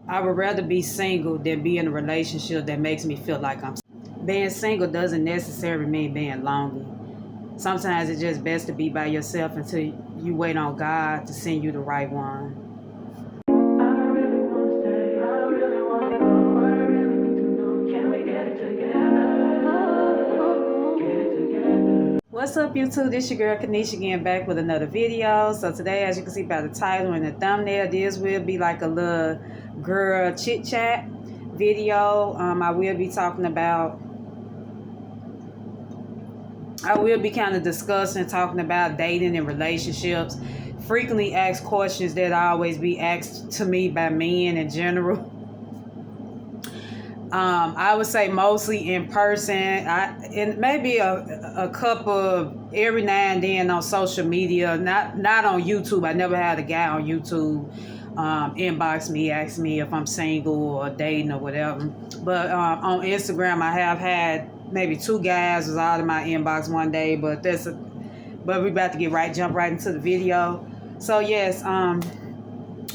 I would rather be single than be in a relationship that makes me feel like I'm. Being single doesn't necessarily mean being lonely. Sometimes it's just best to be by yourself until you wait on God to send you the right one. What's up, YouTube? This your girl Kanisha getting back with another video. So today, as you can see by the title and the thumbnail, this will be like a little girl chit chat video. I will be talking about. I will be kind of discussing, talking about dating and relationships. Frequently asked questions that I always be asked to me by men in general. I would say mostly in person, and maybe a couple every now and then on social media. Not on YouTube. I never had a guy on YouTube inbox me, ask me if I'm single or dating or whatever. But on Instagram, I have had maybe 2 guys was out of my inbox one day. But we about to jump right into the video. So yes, I'm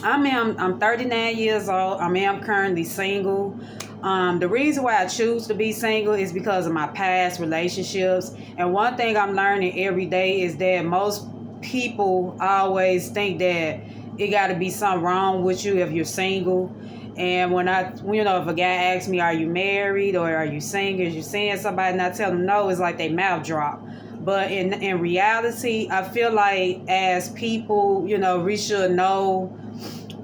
39 years old. I am currently single. The reason why I choose to be single is because of my past relationships. And one thing I'm learning every day is that most people always think that it got to be something wrong with you if you're single. And when if a guy asks me, are you married or are you single? Is you seeing somebody and I tell them no, it's like they mouth drop. But in reality, I feel like as people, we should know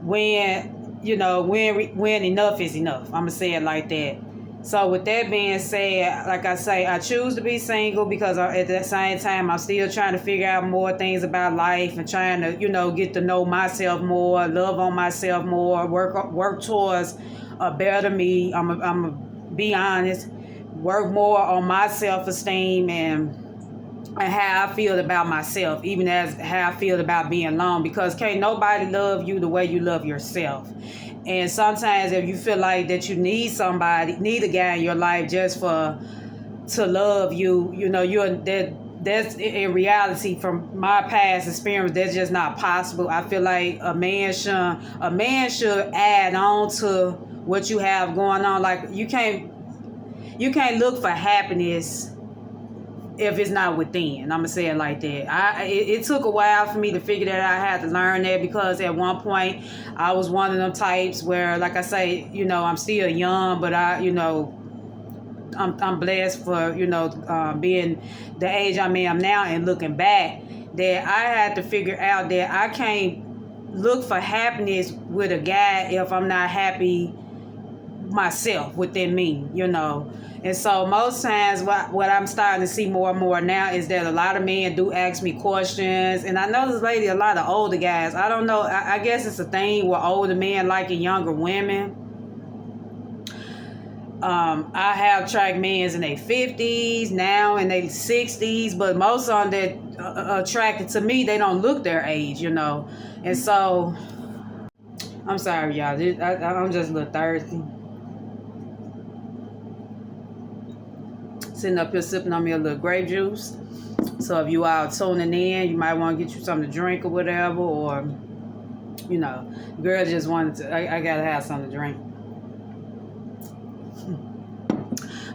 when enough is enough. I'm gonna say it like that. So with that being said, like I say, I choose to be single because at the same time I'm still trying to figure out more things about life and trying to get to know myself more, love on myself more, work towards a better me. I'm gonna be honest, work more on my self-esteem and how I feel about myself, even as how I feel about being alone, because can't nobody love you the way you love yourself. And sometimes if you feel like that you need a guy in your life just to love you, that's in reality, from my past experience, that's just not possible. I feel like a man should add on to what you have going on. Like you can't look for happiness if it's not within. I'm gonna say it like that. It took a while for me to figure that out. I had to learn that because at one point I was one of them types where, like I say, I'm still young, but I'm blessed for being the age I am now, and looking back, that I had to figure out that I can't look for happiness with a guy if I'm not happy myself within me, And so most times what I'm starting to see more and more now is that a lot of men do ask me questions. And I know this lady, a lot of older guys, I don't know, I guess it's a thing with older men liking younger women. I have tracked men in their 50s, now in their 60s, but most of them that are attracted to me, they don't look their age, And so, I'm sorry, y'all, I'm just a little thirsty. Sitting up here sipping on me a little grape juice. So if you are tuning in, you might want to get you something to drink or whatever, or girl just wanted to. I gotta have something to drink.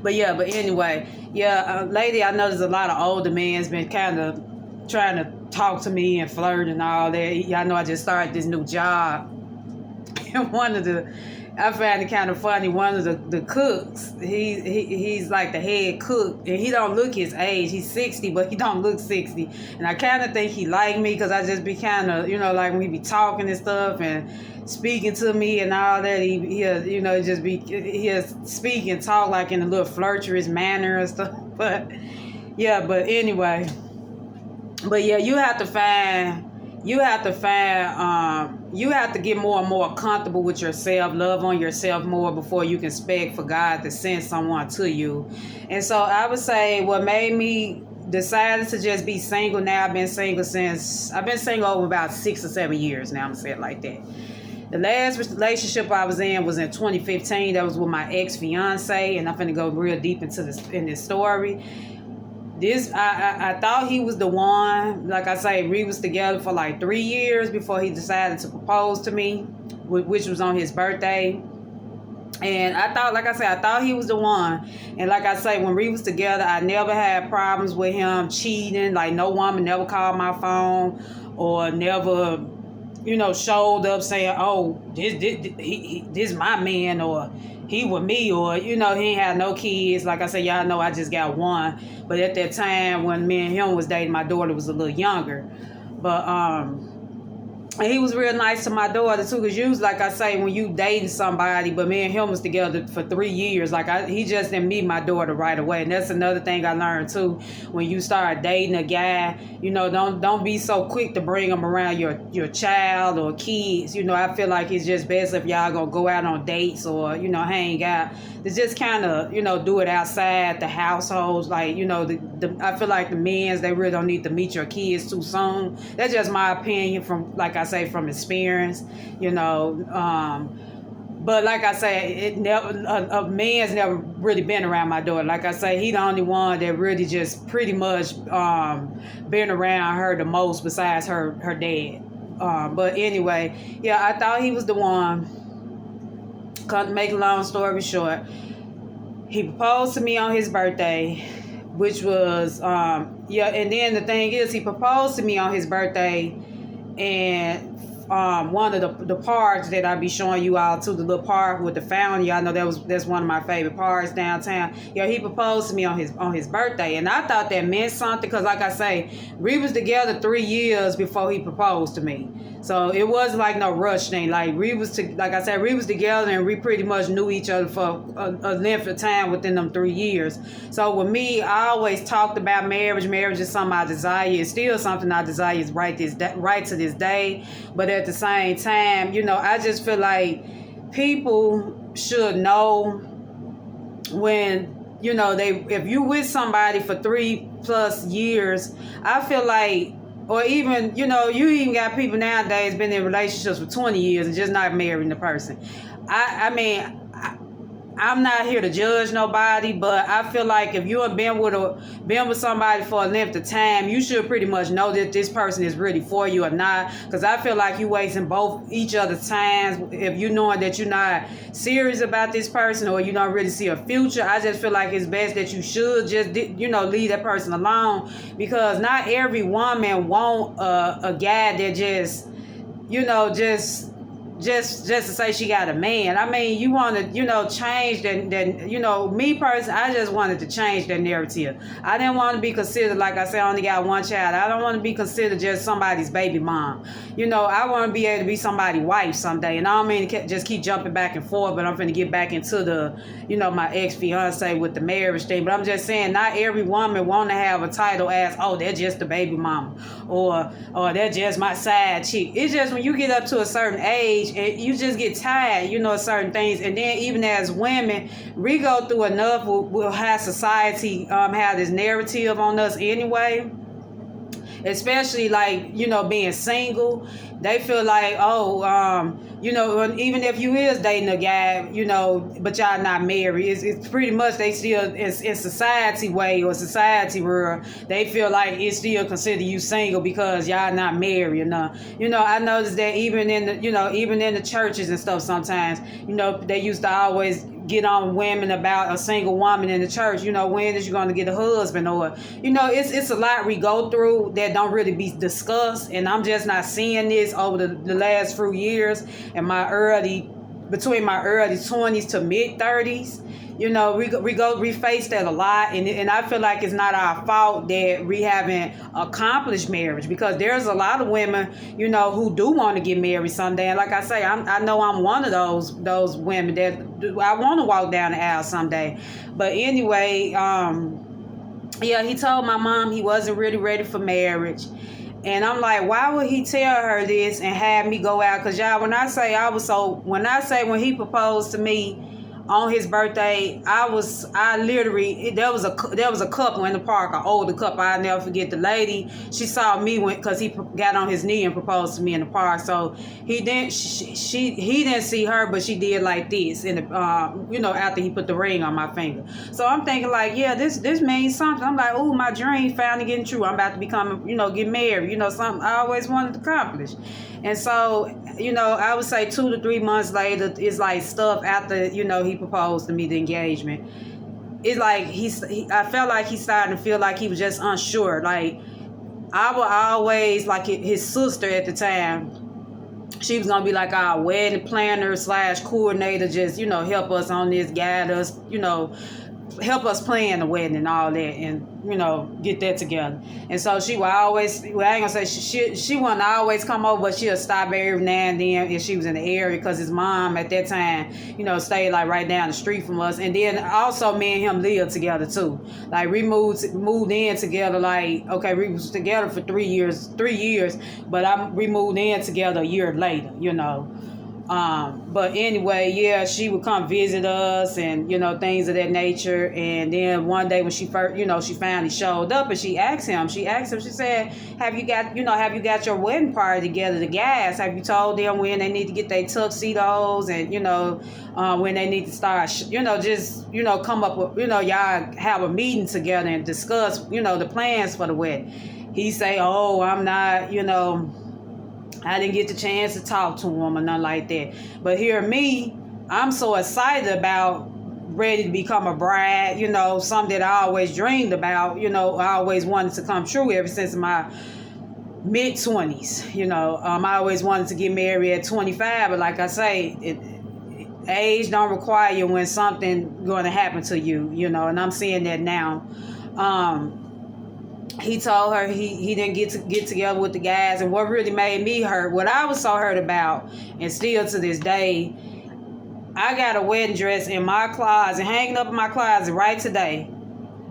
But anyway, lady, I know there's a lot of older men's been kind of trying to talk to me and flirt and all that. Y'all know I just started this new job, and I find it kind of funny. One of the cooks, he's like the head cook, and he don't look his age. He's 60, but he don't look 60. And I kind of think he like me because I just be kind of, like when he be talking and stuff and speaking to me and all that. He'll speak and talk like in a little flirtatious manner and stuff. But anyway, you have to get more and more comfortable with yourself, love on yourself more before you can expect for God to send someone to you. And so I would say what made me decided to just be single now. I've been single over about 6 or 7 years now. I'm gonna say it like that. The last relationship I was in 2015. That was with my ex-fiance, and I'm finna go real deep into this story. I thought he was the one. Like I say, we was together for like 3 years before he decided to propose to me. which was on his birthday. And I thought, like I said, I thought he was the one. And like I say, when we was together, I never had problems with him cheating. Like, no woman never called my phone or never, showed up saying, oh, this my man, or he with me, or, he ain't had no kids. Like I said, y'all know I just got one. But at that time, when me and him was dating, my daughter was a little younger. But, and he was real nice to my daughter too, because usually, like I say, when you dating somebody, but me and him was together for 3 years, he just didn't meet my daughter right away. And that's another thing I learned too. When you start dating a guy, don't be so quick to bring him around your child or kids. I feel like it's just best if y'all gonna go out on dates or, hang out. It's just kind of, do it outside the households. Like, I feel like the men's, they really don't need to meet your kids too soon. That's just my opinion from, like I say, from experience, but like I say, a man's never really been around my daughter. Like I say, he the only one that really just pretty much been around her the most besides her dad. But anyway, yeah, I thought he was the one. To make a long story short, he proposed to me on his birthday, which was, and then the thing is, he proposed to me on his birthday, and one of the parks that I be showing you all to, the little park with the fountain, y'all know that's one of my favorite parks downtown. He proposed to me on his birthday, and I thought that meant something, because like I say, we was together 3 years before he proposed to me. So it wasn't like no rush thing. Like we was together, and we pretty much knew each other for a length of time within them 3 years. So with me, I always talked about marriage. Marriage is something I desire. It's still something I desire right to this day. But at the same time, I just feel like people should know when, if you with somebody for 3+ years, I feel like, or even, you even got people nowadays been in relationships for 20 years and just not marrying the person. I'm not here to judge nobody, but I feel like if you have been with somebody for a length of time, you should pretty much know that this person is really for you or not. Because I feel like you wasting each other's time if you knowing that you're not serious about this person, or you don't really see a future. I just feel like it's best that you should just leave that person alone, because not every woman want a guy that just to say she got a man. I mean, you want to, change that, me personally, I just wanted to change that narrative. I didn't want to be considered, like I said, I only got one child. I don't want to be considered just somebody's baby mom. I want to be able to be somebody's wife someday. And I don't mean to just keep jumping back and forth, but I'm going to get back into the, my ex-fiance with the marriage thing. But I'm just saying, not every woman want to have a title as, oh, they're just the baby mama, or they're just my side chick. It's just when you get up to a certain age, and you just get tired, of certain things. And then even as women, we go through enough. We'll have society have this narrative on us anyway. Especially like, being single. They feel like, even if you is dating a guy, but y'all not married, it's pretty much they still, in society way or society world, they feel like it's still consider you single because y'all not married enough. I noticed that even in the churches and stuff sometimes, they used to always get on women about a single woman in the church. When is you going to get a husband? Or, it's a lot we go through that don't really be discussed. And I'm just not seeing this over the last few years in between my early 20s to mid 30s. We face that a lot, and I feel like it's not our fault that we haven't accomplished marriage, because there's a lot of women, who do want to get married someday. And like I say, I know I'm one of those women that I want to walk down the aisle someday. But anyway, he told my mom he wasn't really ready for marriage. And I'm like, why would he tell her this and have me go out? Because y'all, when when he proposed to me on his birthday, there was a couple in the park, an older couple. I'll never forget the lady. She saw me because he got on his knee and proposed to me in the park. So he didn't see her, but she did like this in the after he put the ring on my finger. So I'm thinking like, yeah, this means something. I'm like, oh, my dream finally getting true. I'm about to become, get married. Something I always wanted to accomplish. And so, I would say 2 to 3 months later, it's like stuff after, he proposed to me, the engagement. It's like I felt like he started to feel like he was just unsure. Like, I would always, like his sister at the time, she was gonna be like our wedding planner / coordinator, just, help us on this, guide us, help us plan the wedding and all that, and get that together. And so she would always, well, I ain't gonna say she wouldn't always come over, but she'll stop every now and then if she was in the area, because his mom at that time, stayed like right down the street from us. And then also me and him lived together too. Like, we moved in together. Like, okay, we was together for 3 years, but we moved in together a year later. But anyway, yeah, she would come visit us and, things of that nature. And then one day when she first, she finally showed up, and she asked him, she said, have you got your wedding party together, the guys? Have you told them when they need to get their tuxedos and, when they need to start, come up with, y'all have a meeting together and discuss, the plans for the wedding? He say, oh, I'm not, I didn't get the chance to talk to him or nothing like that. But here me, I'm so excited about ready to become a bride, something that I always dreamed about, I always wanted to come true ever since my mid-20s. I always wanted to get married at 25, but like I say, age don't require you when something going to happen to you, and I'm seeing that now. He told her he didn't get together with the guys. And what really made me hurt, what I was so hurt about, and still to this day, I got a wedding dress in my closet, hanging up in my closet right today.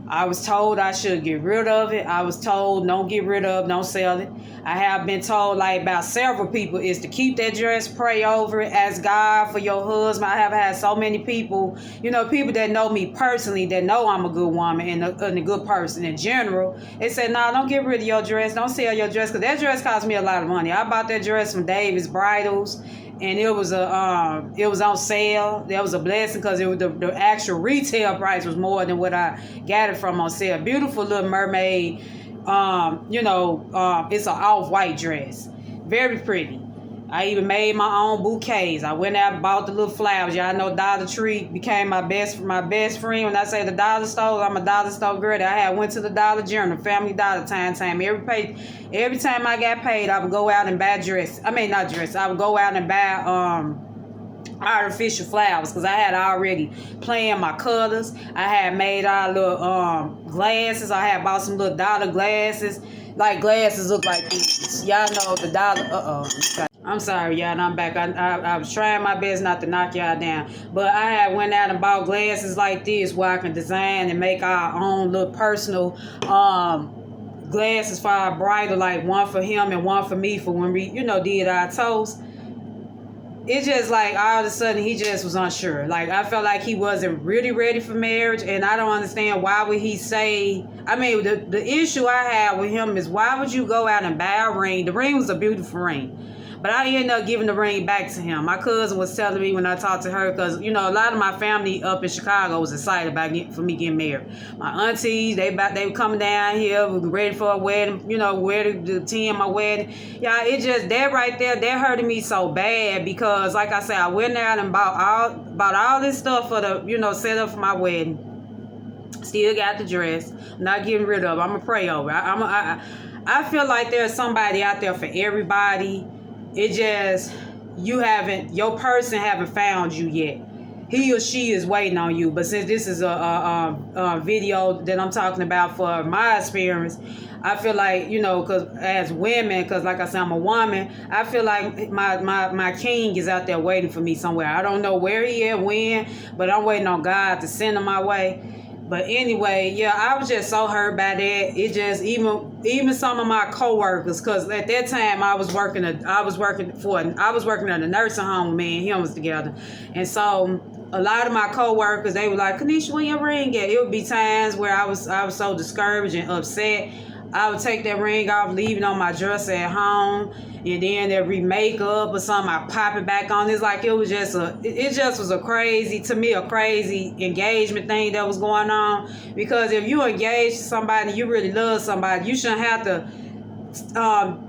I was told I should get rid of it. I was told don't get rid of, don't sell it. I have been told, like, about several people, is to keep that dress, pray over it, ask God for your husband. I have had so many people, people that know me personally, that know I'm a good woman and a good person in general. They said, no, don't get rid of your dress. Don't sell your dress, because that dress cost me a lot of money. I bought that dress from David's Bridals, and it was on sale. That was a blessing, because it was the actual retail price was more than what I got it from on sale. Beautiful little mermaid. It's an off-white dress, very pretty. I even made my own bouquets. I went out and bought the little flowers. Y'all know Dollar Tree became my best friend. When I say the dollar store, I'm a dollar store girl. I went to the Dollar General, Family Dollar time. Every time I got paid, I would go out and buy I would go out and buy artificial flowers, because I had already planned my colors. I had made our little glasses. I had bought some little dollar glasses. Like, glasses look like these. Y'all know the dollar. I'm sorry, y'all. I'm back. I was trying my best not to knock y'all down, but I had went out and bought glasses like this, where I can design and make our own little personal glasses for our bridal, like one for him and one for me for when we, did our toast. It's just like all of a sudden he just was unsure. Like, I felt like he wasn't really ready for marriage, and I don't understand why would he say. I mean, the issue I had with him is, why would you go out and buy a ring? The ring was a beautiful ring, but I ended up giving the ring back to him. My cousin was telling me when I talked to her, because a lot of my family up in Chicago was excited about for me getting married. My aunties, they were coming down here, ready for a wedding, ready to attend my wedding. Yeah, it just, that right there, that hurted me so bad, because like I said, I went out and bought all this stuff for the set up for my wedding. Still got the dress, not getting rid of it. I'm gonna pray over it. I feel like there's somebody out there for everybody. It just, your person haven't found you yet. He or she is waiting on you. But since this is a video that I'm talking about for my experience, I feel like, because as women, because like I said, I'm a woman, I feel like my king is out there waiting for me somewhere. I don't know where he is, when, but I'm waiting on God to send him my way. But anyway, yeah, I was just so hurt by that. It just, even some of my coworkers, because at that time I was working at a nursing home when me and him was together, and so a lot of my coworkers, they were like, Kanisha, when your ring at? It would be times where I was so discouraged and upset. I would take that ring off, leave it on my dresser at home, and then they'd remake up or something, I pop it back on. It's like it was just a crazy engagement thing that was going on. Because if you engage to somebody, you really love somebody, you shouldn't have to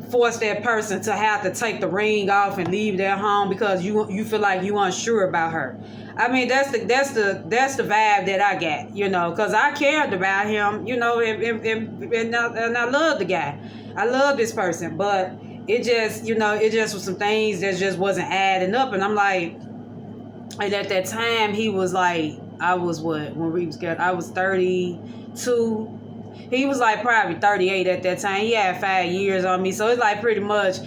force that person to have to take the ring off and leave their home because you feel like you unsure about her. I mean, that's the vibe that I got, you know, because I cared about him, you know, and I love the guy. I love this person, but it just, you know, it just was some things that just wasn't adding up, and I'm like, and at that time he was like, I was what when we was together, I was 32. He was like probably 38 at that time. He had 5 years on me, so it's like pretty much.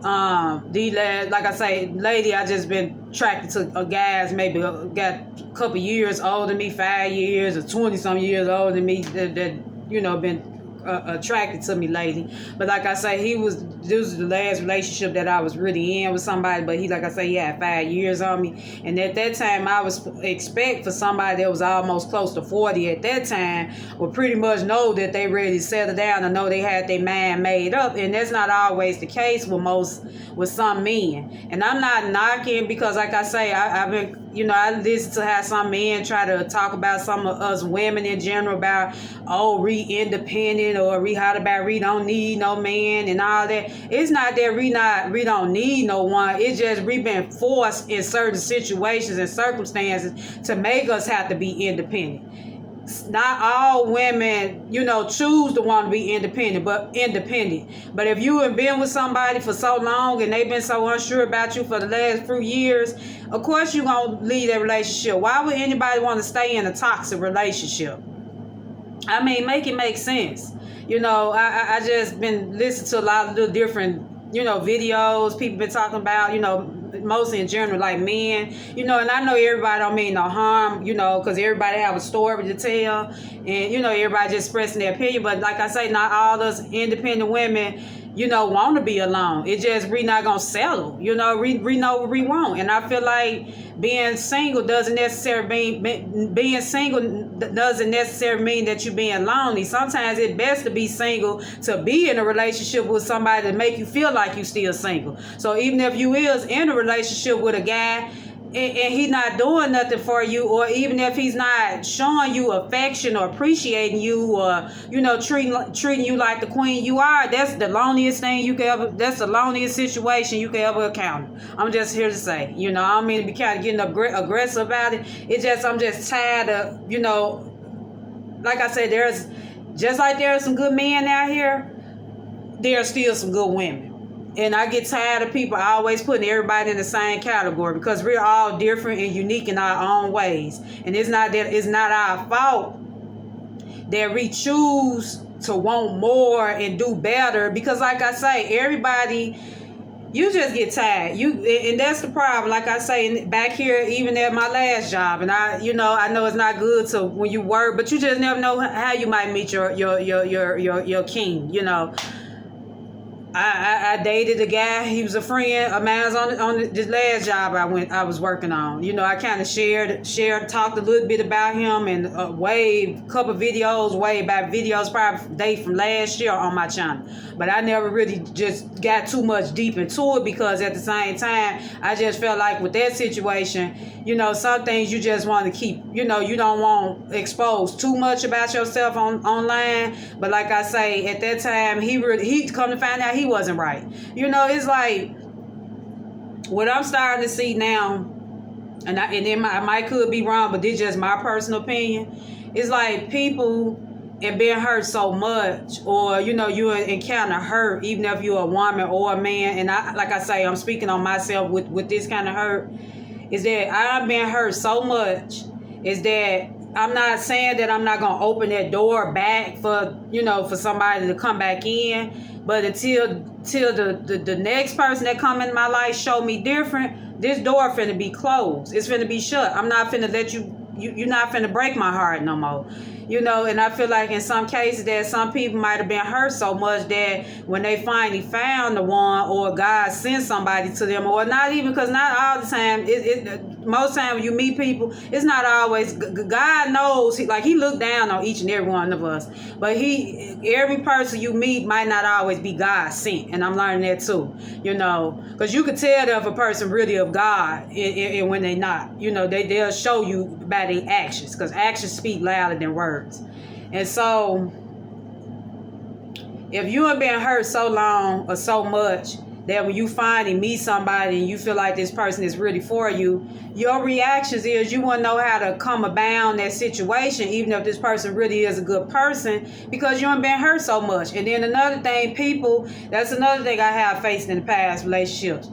Like I say, lady, I just been attracted to a guys maybe got a couple years older than me, 5 years or 20 some years older than me that you know been attracted to me lately. But like I say, this was the last relationship that I was really in with somebody, but he, like I say, he had 5 years on me, and at that time I was expect for somebody that was almost close to 40 at that time would pretty much know that they ready to settle down and know they had their mind made up, and that's not always the case with some men. And I'm not knocking, because like I say, I've been, you know, I listen to how some men try to talk about some of us women in general about, oh, we independent, or we don't need no man and all that. It's not that we don't need no one. It's just we've been forced in certain situations and circumstances to make us have to be independent. Not all women, you know, choose to want to be independent. But if you have been with somebody for so long and they've been so unsure about you for the last few years, of course you're going to leave that relationship. Why would anybody want to stay in a toxic relationship? I mean, make it make sense. You know, I just been listening to a lot of the different, you know, videos people been talking about, you know, mostly in general, like men, you know, and I know everybody don't mean no harm, you know, because everybody have a story to tell, and, you know, everybody just expressing their opinion. But like I say, not all us independent women, you know, want to be alone. It just, we not going to settle, you know, we know what we want. And I feel like being single doesn't necessarily mean that you're being lonely. Sometimes it's best to be single, to be in a relationship with somebody to make you feel like you still single. So even if you is in a relationship with a guy and he's not doing nothing for you, or even if he's not showing you affection or appreciating you, or, you know, treating you like the queen you are, that's the loneliest thing you can ever, that's the loneliest situation you can ever encounter. I'm just here to say, you know, I don't mean to be kind of getting aggressive about it. It's just, I'm just tired of, you know, like I said, there's some good men out here, there's still some good women. And I get tired of people always putting everybody in the same category, because we're all different and unique in our own ways. And it's not our fault that we choose to want more and do better, because like I say, everybody, you just get tired. And that's the problem. Like I say, back here, even at my last job, and I know it's not good to when you work, but you just never know how you might meet your king, you know. I dated a guy. He was a friend of mine on this last job I was working on. You know, I kind of talked a little bit about him, and couple videos probably from last year on my channel. But I never really just got too much deep into it, because at the same time, I just felt like with that situation, you know, some things you just want to keep, you know, you don't want to expose too much about yourself online. But like I say, at that time, he come to find out he wasn't right. You know, it's like what I'm starting to see now, and I might could be wrong, but this is just my personal opinion. It's like people and being hurt so much, or, you know, you encounter hurt, even if you're a woman or a man. And like I say, I'm speaking on myself with this kind of hurt, is that I've been hurt so much, is that I'm not saying that I'm not going to open that door back for, you know, for somebody to come back in. But until the next person that come in my life show me different, this door finna be closed. It's finna be shut. I'm not finna let you're not finna break my heart no more. You know, and I feel like in some cases that some people might have been hurt so much that when they finally found the one, or God sent somebody to them, or not even, because not all the time, most time when you meet people, it's not always, God knows, he looked down on each and every one of us, but every person you meet might not always be God sent, and I'm learning that too, you know, because you could tell if a person really of God and when they not, you know, they'll show you by their actions, because actions speak louder than words. And so If you have been hurt so long or so much that when you finally meet somebody and you feel like this person is really for you, your reactions is you want to know how to come about that situation, even if this person really is a good person, because you haven't been hurt so much. And then another thing, people, that's another thing I have faced in the past relationships.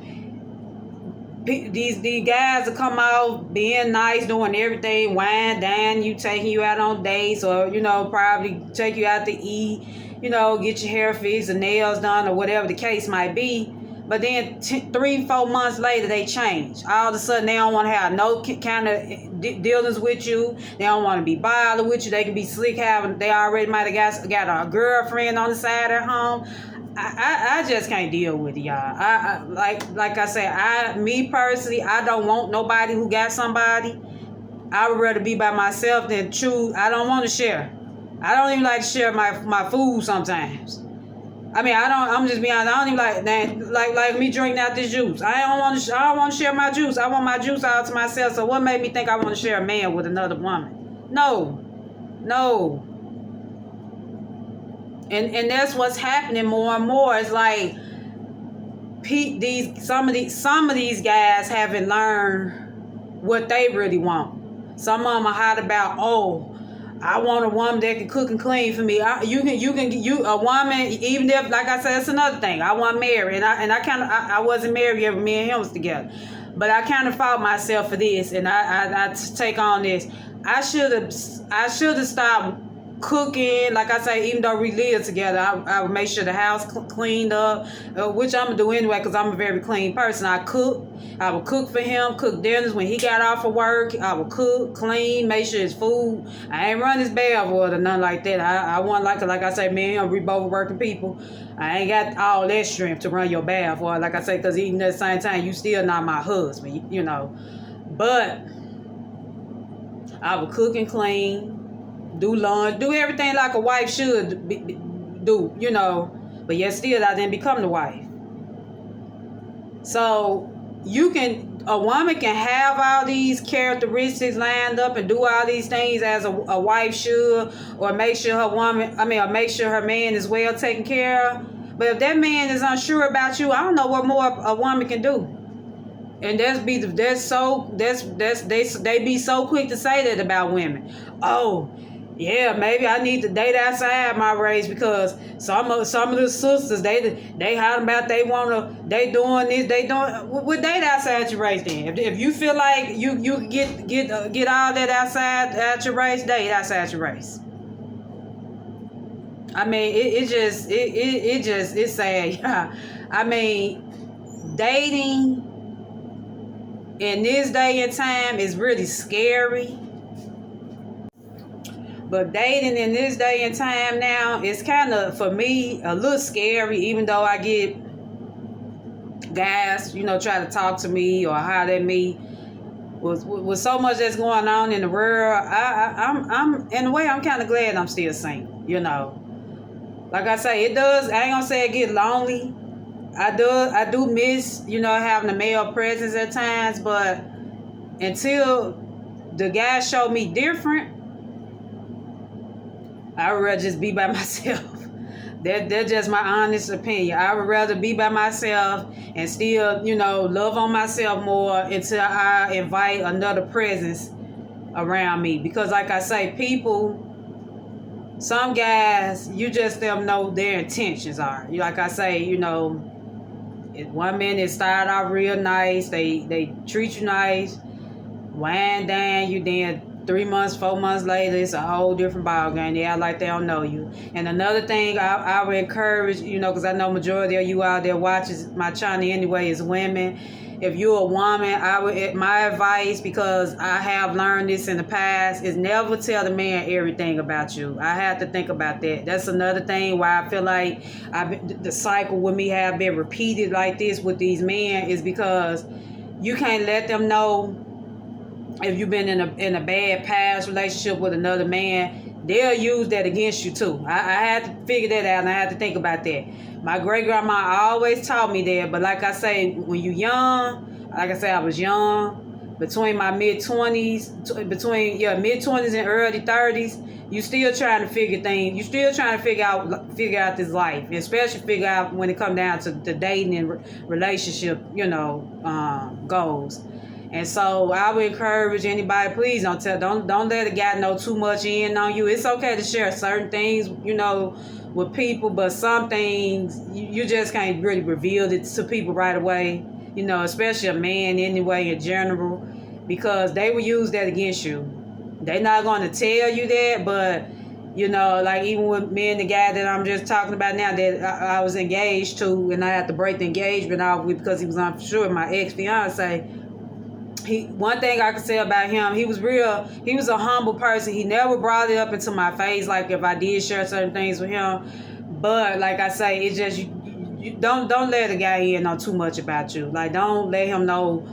These guys will come out being nice, doing everything, wine, dine you, taking you out on dates, or probably take you out to eat, get your hair fixed, or nails done, or whatever the case might be. But then 3-4 months later, they change. All of a sudden, they don't want to have no kind of dealings with you. They don't want to be bothered with you. They can be slick having. They already might have got a girlfriend on the side at home. I just can't deal with it, y'all. I like I said, me personally, I don't want nobody who got somebody. I would rather be by myself than choose. I don't want to share. I don't even like to share my food sometimes. I mean, I'm just being honest. I don't even like that. Like me drinking out this juice. I don't want to share my juice. I want my juice out to myself. So what made me think I want to share a man with another woman? No. And that's what's happening more and more. It's like some of these guys haven't learned what they really want. Some of them are hot about, I want a woman that can cook and clean for me. You a woman, even if, like I said, that's another thing. I wasn't married, and I wasn't married yet. Me and him was together, but I kind of fought myself for this, and I take on this. I should have stopped cooking. Like I say, even though we live together, I would make sure the house cleaned up, which I'm gonna do anyway because I'm a very clean person. I would cook for him, cook dinners when he got off of work. I would cook, clean, make sure his food. I ain't run his bath or nothing like that. I want like I say, me and him, we both working people. I ain't got all that strength to run your bath or like I say, because even at the same time, you still not my husband, But I would cook and clean, do laundry, do everything like a wife should do, But yet still, I didn't become the wife. So a woman can have all these characteristics lined up and do all these things as a wife should, or make sure her man is well taken care of. But if that man is unsure about you, I don't know what more a woman can do. And they be so quick to say that about women. Oh, yeah, maybe I need to date outside my race because some of the sisters they hot about they doing this, they doing what date outside your race then. If you feel like you get all that outside your race, date outside your race. I mean, it's sad. Yeah. I mean, dating in this day and time is really scary. But dating in this day and time now is kind of, for me, a little scary, even though I get guys, try to talk to me or holler at me. With so much that's going on in the world, I'm in a way, I'm kind of glad I'm still single, Like I say, it does, I ain't gonna say it get lonely. I do miss, having a male presence at times, but until the guy showed me different, I would rather just be by myself. That's just my honest opinion. I would rather be by myself and still, love on myself more until I invite another presence around me. Because like I say, some guys, you just them know their intentions are. Like I say, if one minute start out real nice, they treat you nice, wind down you, then 3 months, 4 months later, it's a whole different ballgame. They act like they don't know you. And another thing I would encourage, because I know majority of you out there watches my channel anyway is women. If you're a woman, my advice, because I have learned this in the past, is never tell the man everything about you. I have to think about that. That's another thing why I feel like the cycle with me have been repeated like this with these men is because you can't let them know. If you've been in a bad past relationship with another man, they'll use that against you too. I had to figure that out and I had to think about that. My great grandma always taught me that, but like I say, when you're young, like I say, I was young, between my mid-20s and early 30s, you still trying to figure things. You still trying to figure out this life, and especially figure out when it come down to the dating and relationship, goals. And so I would encourage anybody, please don't let a guy know too much in on you. It's okay to share certain things, with people, but some things you just can't really reveal it to people right away. Especially a man anyway in general, because they will use that against you. They're not going to tell you that, but like even with me and the guy that I'm just talking about now that I was engaged to, and I had to break the engagement off with because he was unsure, my ex-fiance. One thing I can say about him, he was a humble person. He never brought it up into my face, like if I did share certain things with him. But like I say, it's just you don't let a guy in know too much about you. Like, don't let him know.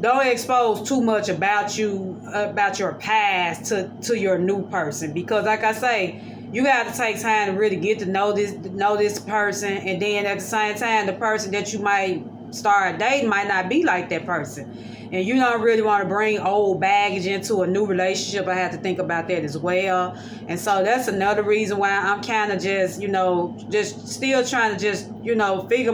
Don't expose too much about you, about your past to your new person, because like I say, you got to take time to really get to know this person, and then at the same time, the person that you might start dating might not be like that person. And you don't really want to bring old baggage into a new relationship. I have to think about that as well. And so that's another reason why I'm kind of just, just still trying to just, figure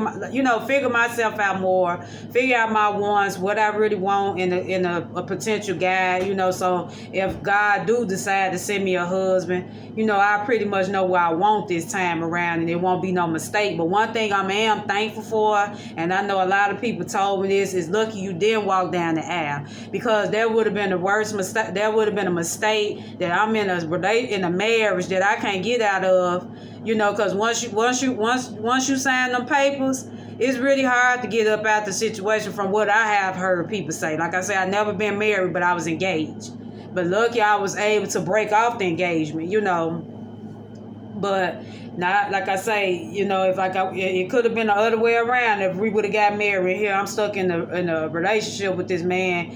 myself out more, figure out my wants, what I really want in a potential guy, so if God do decide to send me a husband, I pretty much know what I want this time around, and it won't be no mistake. But one thing I am thankful for, and I know a lot of people told me this, is lucky you didn't walk down the aisle, because that would have been the worst mistake. That would have been a mistake that I'm in a marriage that I can't get out of, because once you sign them papers, it's really hard to get up out the situation, from what I have heard people say. Like I said, I never been married, but I was engaged. But lucky I was able to break off the engagement, But not, like I say, it could have been the other way around if we would have got married. Here I'm stuck in a relationship with this man,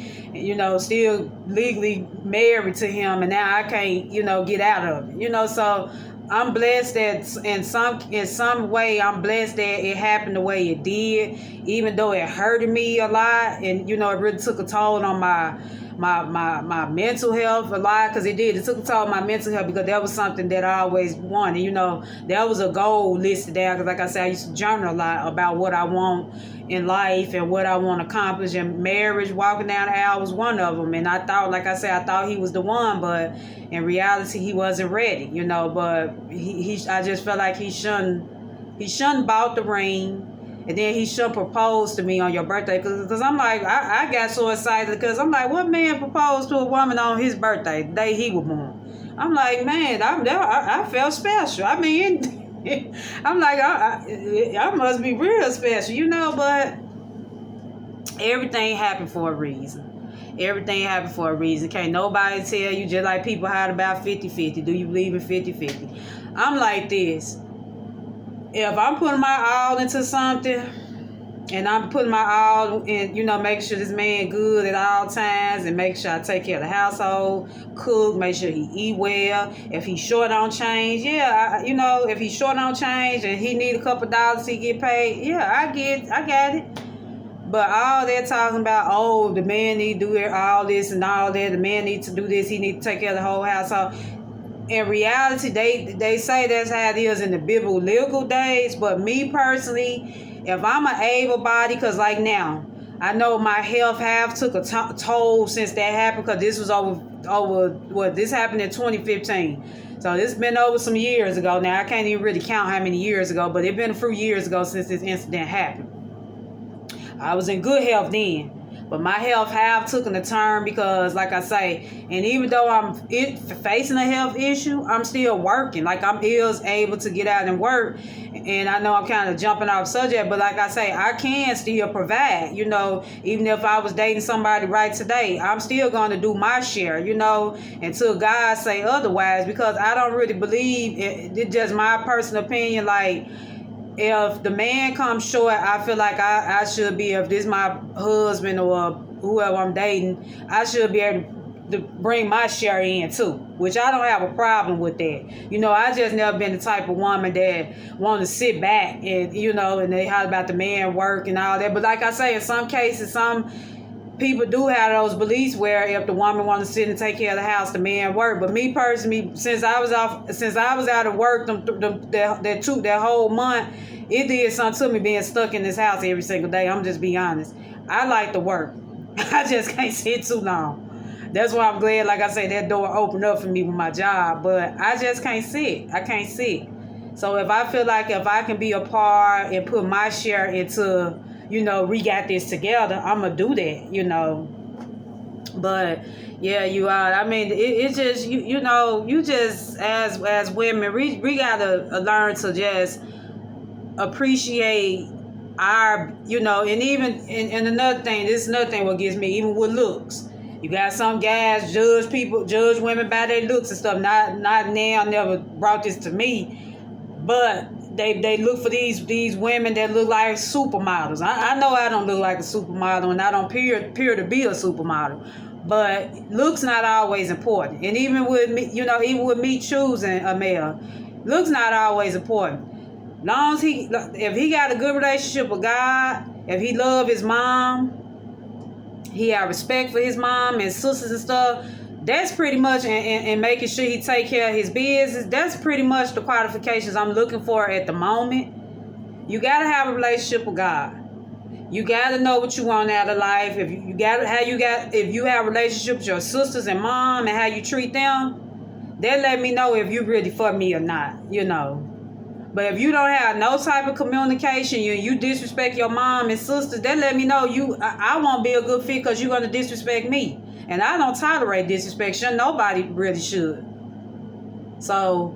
still legally married to him, and now I can't, get out of it. So I'm blessed that in some way, I'm blessed that it happened the way it did, even though it hurted me a lot, and it really took a toll on my mental health a lot, because it took a toll on my mental health, because that was something that I always wanted. That was a goal listed down, because like I said, I used to journal a lot about what I want in life and what I want to accomplish. And marriage, walking down the aisle, was one of them. And I thought he was the one, but in reality he wasn't ready, but I just felt like he shouldn't bought the ring. And then he should propose to me on your birthday, because I'm like, I got so excited, because I'm like, what man proposed to a woman on his birthday, the day he was born? I'm like, man, I felt special. I mean, I'm like, I must be real special, but everything happened for a reason. Everything happened for a reason. Can't nobody tell you, just like people heard about 50-50. Do you believe in 50-50? I'm like this. If I'm putting my all into something, and I'm putting my all in, make sure this man good at all times, and make sure I take care of the household, cook, make sure he eat well. If he's short on change, if he's short on change and he need a couple dollars he get paid, I got it. But all they're talking about, the man need to do all this and all that, the man needs to do this, he need to take care of the whole household. In reality, they say that's how it is in the biblical days. But me personally, if I'm an able body, because like now, I know my health have took a toll since that happened, because this was this happened in 2015. So it's been over some years ago now. I can't even really count how many years ago, but it's been a few years ago since this incident happened. I was in good health then. But my health have taken a turn, because, like I say, and even though I'm facing a health issue, I'm still working. Like, I'm able to get out and work. And I know I'm kind of jumping off subject, but like I say, I can still provide. Even if I was dating somebody right today, I'm still going to do my share, until God say otherwise, because I don't really believe it's just my personal opinion. Like, if the man comes short, I feel like I should be, if this is my husband or whoever I'm dating, I should be able to bring my share in too, which I don't have a problem with that. I just never been the type of woman that want to sit back and, and they holler about the man work and all that. But like I say, in some cases, people do have those beliefs where if the woman want to sit and take care of the house, the man work. But me personally, since I was out of work, that whole month, it did something to me being stuck in this house every single day. I'm just being honest. I like to work. I just can't sit too long. That's why I'm glad, like I said, that door opened up for me with my job. But I just can't sit. I can't sit. So if I feel like if I can be a part and put my share into, we got this together, I'm going to do that, But yeah, you are. I mean, it's just, you just, as women, we got to learn to just appreciate our, and even, and another thing, this is another thing what gets me, even with looks. You got some guys judge women by their looks and stuff. Not now, never brought this to me, but they look for these women that look like supermodels. I know I don't look like a supermodel, and I don't appear to be a supermodel, but looks not always important. And even with me, even with me choosing a male, looks not always important. Long as if he got a good relationship with God, if he love his mom, he have respect for his mom and sisters and stuff, that's pretty much, and making sure he take care of his business, that's pretty much the qualifications I'm looking for at the moment. You got to have a relationship with God. You got to know what you want out of life. If you have a relationship with your sisters and mom and how you treat them, that let me know if you really for me or not, But if you don't have no type of communication, you disrespect your mom and sisters, that let me know I won't be a good fit because you're going to disrespect me. And I don't tolerate disrespect. Nobody really should. So,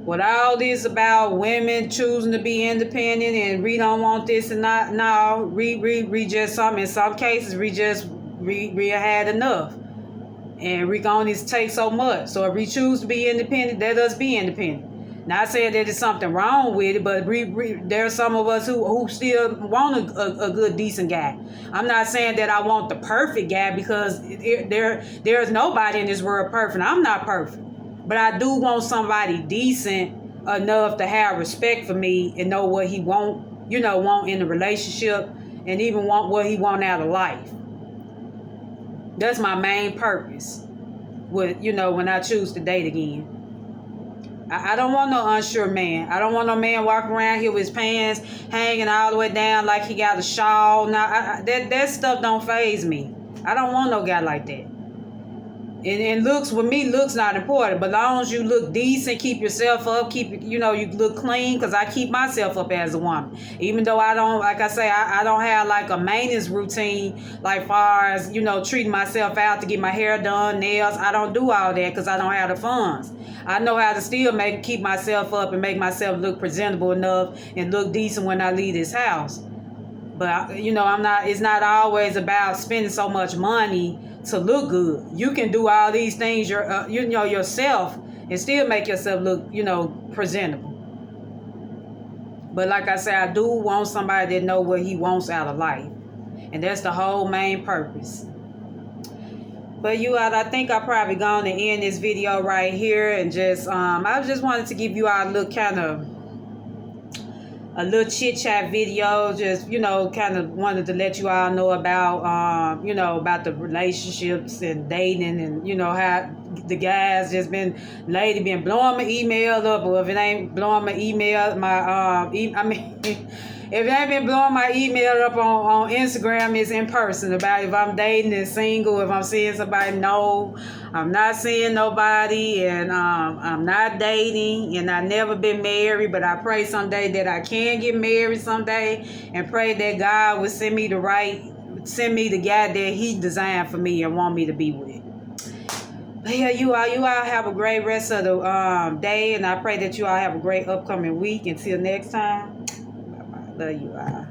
with all this about women choosing to be independent and we don't want this and not, no, we just in some cases, we had enough. And we can only take so much. So if we choose to be independent, let us be independent. Not saying that there's something wrong with it, but there are some of us who still want a good, decent guy. I'm not saying that I want the perfect guy because there's nobody in this world perfect. I'm not perfect. But I do want somebody decent enough to have respect for me and know what he want in a relationship and even want what he want out of life. That's my main purpose with, when I choose to date again. I don't want no unsure man. I don't want no man walking around here with his pants hanging all the way down like he got a shawl. Now, that stuff don't faze me. I don't want no guy like that. And looks, with me, looks not important. But as long as you look decent, keep yourself up, you look clean, because I keep myself up as a woman. Even though I don't, like I say, I don't have like a maintenance routine, like far as, treating myself out to get my hair done, nails. I don't do all that because I don't have the funds. I know how to still keep myself up and make myself look presentable enough and look decent when I leave this house. But, it's not always about spending so much money to look good. You can do all these things yourself and still make yourself look, presentable. But like I said, I do want somebody that know what he wants out of life. And that's the whole main purpose. But I think I probably going to end this video right here and just I just wanted to give you all a little chit chat video, just kind of wanted to let you all know about about the relationships and dating and how the guys been blowing my email up, or if it ain't blowing my email, if it ain't been blowing my email up on Instagram, it's in person about if I'm dating and single, if I'm seeing somebody. No, I'm not seeing nobody, and I'm not dating, and I've never been married, but I pray someday that I can get married someday, and pray that God will send me the guy that he designed for me and want me to be with. But yeah, you all have a great rest of the day, and I pray that you all have a great upcoming week. Until next time. Love you all.